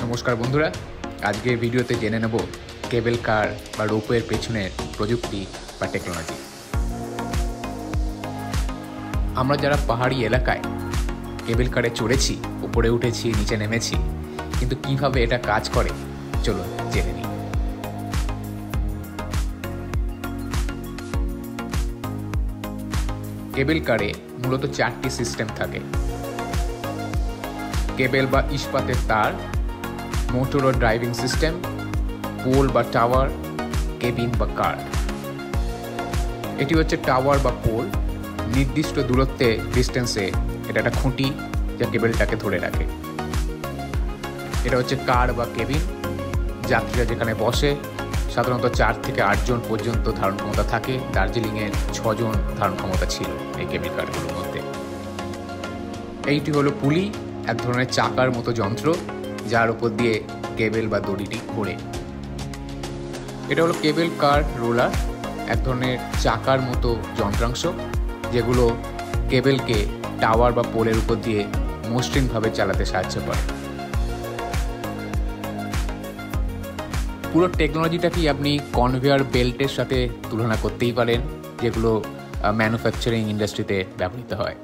নমস্কার বন্ধুরা, আজকের ভিডিওতে জেনে নেব কেবল কার বা রোপওয়ের পেছনের প্রযুক্তি বা টেকনোলজি। আমরা যারা পাহাড়ি এলাকায় কেবল কারে চড়েছি, উপরে উঠেছি, নিচে নেমেছি, কিন্তু কিভাবে এটা কাজ করে চলুন জেনে নিই। কেবল কারে মূলত 4টি সিস্টেম থাকে: কেবল বা ইস্পাতের তার, মোটর ও ড্রাইভিং সিস্টেম, পোল বা টাওয়ার, কেবিন বা কার। এটি হচ্ছে টাওয়ার বা পোল। নির্দিষ্ট দূরত্বে ডিস্টেন্সে এটা একটা খুঁটি যা কেবলটাকে ধরে রাখে। এটা হচ্ছে কার বা কেবিন। যাত্রীরা যেখানে বসে, সাধারণত 4 থেকে 8 জন পর্যন্ত ধারণ ক্ষমতা থাকে। দার্জিলিংয়ের 6 জন ধারণ ক্ষমতা ছিল এই কেবল কারগুলোর মধ্যে। এইটি হলো পুলি, এক ধরনের চাকার মতো যন্ত্র যার উপর দিয়ে কেবল বা দড়িটি ঘোরে। এটা হলো কেবল কার রোলার, এক ধরনের চাকার মতো যন্ত্রাংশ যেগুলো কেবলকে টাওয়ার বা পোলের উপর দিয়ে মসৃণভাবে চালাতে সাহায্য করে। পুরো টেকনোলজিটাকেই আপনি কনভেয়ার বেল্টের সাথে তুলনা করতেই পারেন, যেগুলো ম্যানুফ্যাকচারিং ইন্ডাস্ট্রিতে ব্যবহৃত হয়।